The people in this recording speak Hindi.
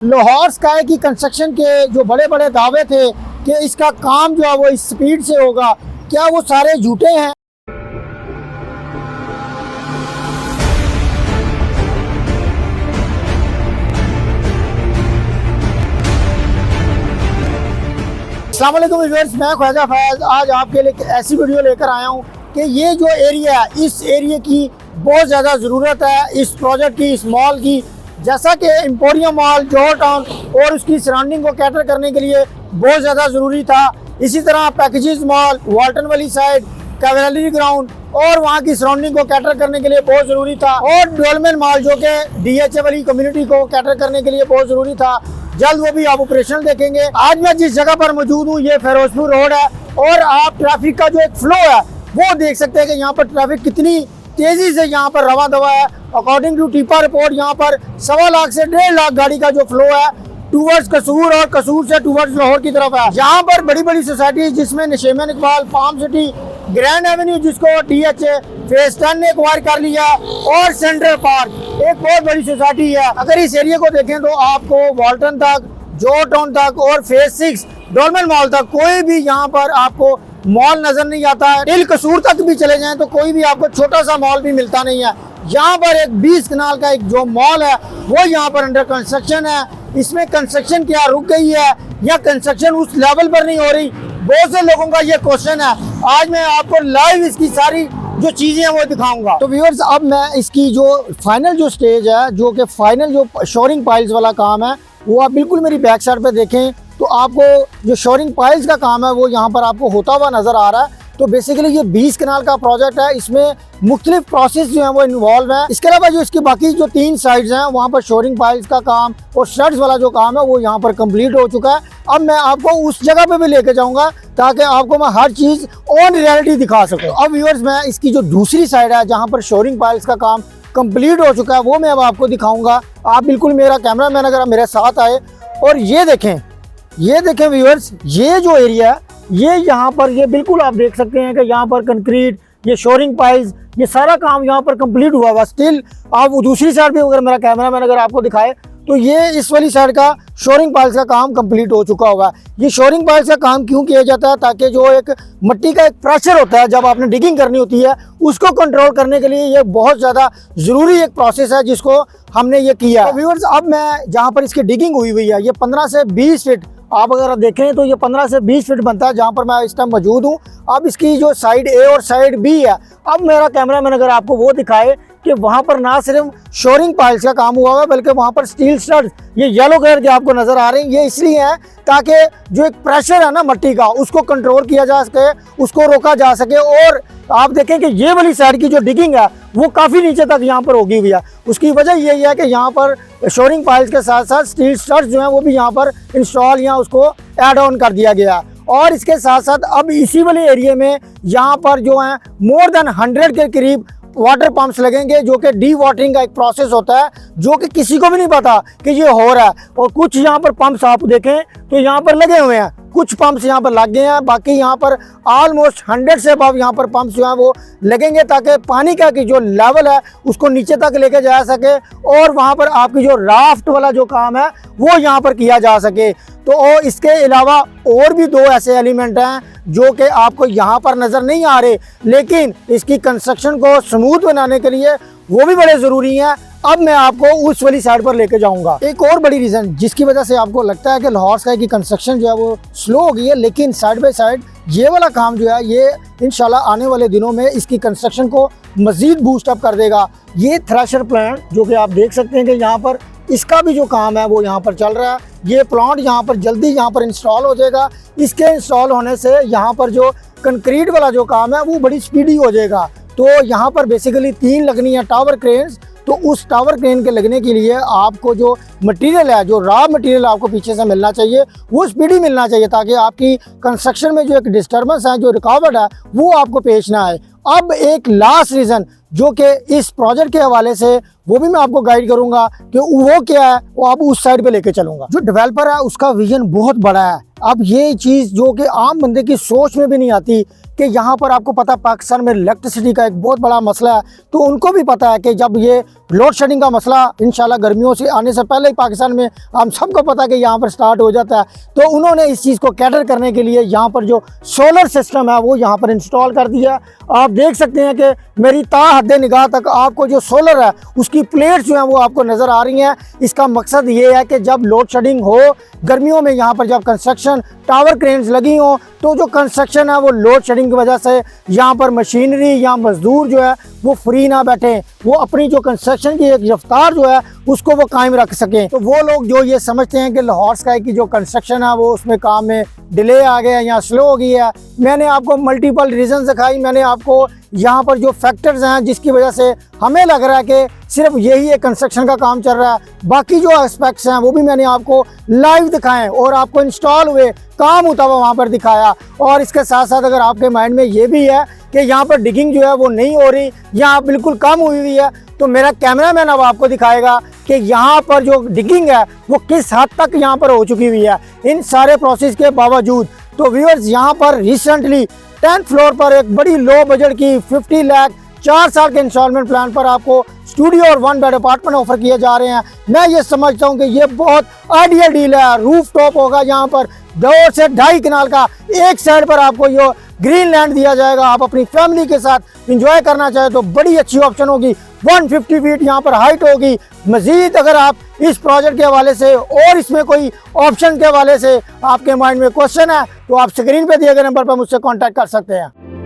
लाहौर स्काई की कंस्ट्रक्शन के जो बड़े बड़े दावे थे कि इसका काम जो है वो इस स्पीड से होगा, क्या वो सारे झूठे हैं? अस्सलाम वालेकुम व्यूअर्स, मैं ख्वाजा फैज़ आज आपके लिए एक ऐसी वीडियो लेकर आया हूँ कि ये जो एरिया है, इस एरिया की बहुत ज़्यादा ज़रूरत है इस प्रोजेक्ट की, इस मॉल की। जैसा कि एम्पोरियम मॉल जौहर टाउन और उसकी सराउंडिंग को कैटर करने के लिए बहुत ज़्यादा ज़रूरी था। इसी तरह पैकेजेस मॉल, वाल्टन वाली साइड, कैवलरी ग्राउंड और वहाँ की सराउंडिंग को कैटर करने के लिए बहुत ज़रूरी था। और डेवलपमेंट मॉल जो कि DHA वाली कम्युनिटी को कैटर करने के लिए बहुत ज़रूरी था। जल्द वो भी आप ऑपरेशनल देखेंगे। आज मैं जिस जगह पर मौजूद हूँ ये फिरोजपुर रोड है और आप ट्रैफिक का जो एक फ्लो है वो देख सकते हैं कि यहाँ पर ट्रैफिक कितनी तेजी से यहाँ पर रवा दवा है। अकॉर्डिंग टू टीपा रिपोर्ट यहाँ पर 1.25 लाख से 1.5 लाख गाड़ी का जो फ्लो है टूवर्ड्स कसूर और कसूर से टूवर्ड्स लाहौर की तरफ है। यहाँ पर बड़ी बड़ी सोसाइटी जिसमें Nasheman Iqbal, Palm City, Grand Avenue जिसको DHA फेज 10 ने एक्वायर कर लिया और सेंट्रल पार्क एक बहुत बड़ी सोसाइटी है। अगर इस एरिया को देखें तो आपको वाल्टन तक, जौहर टाउन तक और फेज 6 डेवलपमेंट मॉल तक कोई भी यहाँ पर आपको मॉल नजर नहीं आता है। टिल कसूर तक भी चले जाएं तो कोई भी आपको छोटा सा मॉल भी मिलता नहीं है। यहाँ पर एक 20 कनाल का एक जो मॉल है वो यहाँ पर अंडर कंस्ट्रक्शन है। इसमें कंस्ट्रक्शन क्या रुक गई है या कंस्ट्रक्शन उस लेवल पर नहीं हो रही, बहुत से लोगों का ये क्वेश्चन है। आज मैं आपको लाइव इसकी सारी जो चीजें हैं वो दिखाऊंगा। तो व्यूअर्स, अब मैं इसकी जो फाइनल जो स्टेज है, जो कि फाइनल जो शोरिंग पाइल्स वाला काम है, वो आप बिल्कुल मेरी बैक साइड पे देखें तो आपको जो शोरिंग पाइल्स का काम है वो यहाँ पर आपको होता हुआ नजर आ रहा है। तो बेसिकली ये 20 कनाल का प्रोजेक्ट है, इसमें मुख्तलिफ प्रोसेस जो है वो इन्वॉल्व है। इसके अलावा जो इसकी बाकी जो 3 साइड्स हैं वहाँ पर शोरिंग पाइल्स का काम और शर्ट्स वाला जो काम है वो यहाँ पर कंप्लीट हो चुका है। अब मैं आपको उस जगह पे भी लेके जाऊंगा ताकि आपको मैं हर चीज ऑन रियलिटी दिखा सकूँ। अब व्यूअर्स, मैं इसकी जो दूसरी साइड है जहाँ पर शोरिंग पाइल्स का काम कंप्लीट हो चुका है वो मैं अब आपको दिखाऊंगा। आप बिल्कुल मेरा कैमरा मैन अगर मेरे साथ आए और ये देखें व्यूअर्स, ये जो एरिया है ये यहाँ पर ये बिल्कुल आप देख सकते हैं कि यहाँ पर कंक्रीट, ये शोरिंग पाइल्स, ये सारा काम यहाँ पर कंप्लीट हुआ हुआ। स्टिल आप दूसरी साइड पे अगर मेरा कैमरा मैन अगर आपको दिखाए तो ये इस वाली साइड का शोरिंग पाइल्स का काम कंप्लीट हो चुका हुआ है। ये शोरिंग पाइल्स का काम क्यों किया जाता है? ताकि जो एक मिट्टी का एक प्रेशर होता है जब आपने डिगिंग करनी होती है उसको कंट्रोल करने के लिए ये बहुत ज़्यादा ज़रूरी एक प्रोसेस है जिसको हमने ये किया। तो व्यूअर्स, अब मैं जहाँ पर इसकी डिगिंग हुई है ये 15 से 20 फीट आप अगर देखें तो ये 15 से 20 फीट बनता है जहाँ पर मैं इस टाइम मौजूद हूँ। अब इसकी जो साइड A और साइड B है, अब मेरा कैमरा मैन अगर आपको वो दिखाए कि वहाँ पर ना सिर्फ शोरिंग पाइल्स का काम हुआ है बल्कि वहाँ पर स्टील स्टड्स ये येलो कलर के आपको नजर आ रहे हैं। ये इसलिए है ताकि जो एक प्रेशर है ना मिट्टी का उसको कंट्रोल किया जा सके, उसको रोका जा सके। और आप देखें कि ये वाली साइड की जो डिगिंग है वो काफ़ी नीचे तक यहाँ पर होगी हुई है। उसकी वजह यही है कि यहाँ पर शोरिंग पाइल्स के साथ साथ स्टील स्टड्स जो हैं वो भी यहाँ पर इंस्टॉल या उसको ऐड ऑन कर दिया गया है। और इसके साथ साथ अब इसी वाले एरिया में यहाँ पर जो है मोर देन 100 के करीब वाटर पंप्स लगेंगे जो कि डी वाटरिंग का एक प्रोसेस होता है जो कि किसी को भी नहीं पता कि ये हो रहा है। और कुछ यहाँ पर पंप्स आप देखें तो यहाँ पर लगे हुए हैं, कुछ पंप्स यहाँ पर लग गए हैं, बाकी यहाँ पर ऑलमोस्ट 100 से अबव यहाँ पर पंप्स जो हैं वो लगेंगे ताकि पानी का की जो लेवल है उसको नीचे तक लेके जा सके और वहाँ पर आपकी जो राफ्ट वाला जो काम है वो यहाँ पर किया जा सके। तो और इसके अलावा और भी 2 ऐसे एलिमेंट हैं जो कि आपको यहाँ पर नज़र नहीं आ रहे, लेकिन इसकी कंस्ट्रक्शन को स्मूथ बनाने के लिए वो भी बड़े ज़रूरी हैं। अब मैं आपको उस वाली साइड पर लेके जाऊंगा। एक और बड़ी रीज़न जिसकी वजह से आपको लगता है कि लाहौर स्काई की कंस्ट्रक्शन जो है वो स्लो हो गई है, लेकिन साइड बाय साइड ये वाला काम जो है ये इंशाल्लाह आने वाले दिनों में इसकी कंस्ट्रक्शन को मज़ीद बूस्ट अप कर देगा। ये थ्रेशर प्लांट जो कि आप देख सकते हैं कि यहाँ पर इसका भी जो काम है वो यहाँ पर चल रहा है। ये प्लांट यहाँ पर जल्दी यहाँ पर इंस्टॉल हो जाएगा। इसके इंस्टॉल होने से यहाँ पर जो कंक्रीट वाला जो काम है वो बड़ी स्पीडी हो जाएगा। तो यहाँ पर बेसिकली 3 लगनी है टावर क्रेन्स। तो उस टावर क्रेन के लगने के लिए आपको जो मटेरियल है, जो रॉ मटेरियल आपको पीछे से मिलना चाहिए वो स्पीडी मिलना चाहिए ताकि आपकी कंस्ट्रक्शन में जो एक डिस्टर्बेंस है, जो रुकावट है वो आपको पेश ना आए। अब एक लास्ट रीज़न जो कि इस प्रोजेक्ट के हवाले से वो भी मैं आपको गाइड करूंगा कि वो क्या है, वो आप उस साइड पे लेके चलूंगा। जो डेवलपर है उसका विजन बहुत बड़ा है। अब ये चीज़ जो कि आम बंदे की सोच में भी नहीं आती कि यहाँ पर आपको पता पाकिस्तान में इलेक्ट्रिसिटी का एक बहुत बड़ा मसला है, तो उनको भी पता है कि जब ये लोड शेडिंग का मसला इंशाल्लाह गर्मियों से आने से पहले ही पाकिस्तान में हम सबको पता है कि यहाँ पर स्टार्ट हो जाता है, तो उन्होंने इस चीज़ को कैटर करने के लिए यहाँ पर जो सोलर सिस्टम है वो यहाँ पर इंस्टॉल कर दिया। आप देख सकते हैं कि मेरी हद निगाह तक आपको जो सोलर है उसकी प्लेट्स जो हैं वो आपको नज़र आ रही हैं। इसका मकसद ये है कि जब लोड शेडिंग हो गर्मियों में, यहाँ पर जब कंस्ट्रक्शन टावर क्रेन्स लगी हों, तो जो कंस्ट्रक्शन है वो लोड शेडिंग की वजह से यहाँ पर मशीनरी या मजदूर जो है वो फ्री ना बैठे, वो अपनी जो कंस्ट्रक्शन की एक रफ्तार जो है उसको वो कायम रख सकें। तो वो लोग जो ये समझते हैं कि लाहौर स्काई की जो कंस्ट्रक्शन है वो उसमें काम में डिले आ गया या स्लो हो गई है, मैंने आपको मल्टीपल रीजन दिखाई, मैंने आपको यहाँ पर जो फैक्टर्स हैं जिसकी वजह से हमें लग रहा है कि सिर्फ यही एक कंस्ट्रक्शन का काम चल रहा है, बाकी जो एस्पेक्ट्स हैं वो भी मैंने आपको लाइव दिखाएं और आपको इंस्टॉल हुए काम होता हुआ वहाँ पर दिखाया। और इसके साथ साथ अगर आपके माइंड में ये भी है कि यहाँ पर डिगिंग जो है वो नहीं हो रही या बिल्कुल कम हुई हुई है, तो मेरा कैमरामैन अब आपको दिखाएगा कि यहाँ पर जो डिगिंग है वो किस हद तक यहाँ पर हो चुकी हुई है इन सारे प्रोसेस के बावजूद। तो व्यूअर्स, यहाँ पर रिसेंटली 10th फ्लोर पर एक बड़ी लो बजट की 50 लाख 4 साल के इंस्टॉलमेंट प्लान पर आपको स्टूडियो और 1 बेड अपार्टमेंट ऑफर किए जा रहे हैं। मैं ये समझता हूँ कि ये बहुत आइडियल डील है। रूफ टॉप होगा, यहाँ पर 2 से 2.5 कनाल का एक साइड पर आपको ये ग्रीन लैंड दिया जाएगा। आप अपनी फैमिली के साथ इंजॉय करना चाहे तो बड़ी अच्छी ऑप्शन होगी। 150 फीट यहाँ पर हाइट होगी। मजीद अगर आप इस प्रोजेक्ट के हवाले से और इसमें कोई ऑप्शन के हवाले से आपके माइंड में क्वेश्चन है तो आप स्क्रीन पे दिए गए नंबर पर मुझसे कांटेक्ट कर सकते हैं।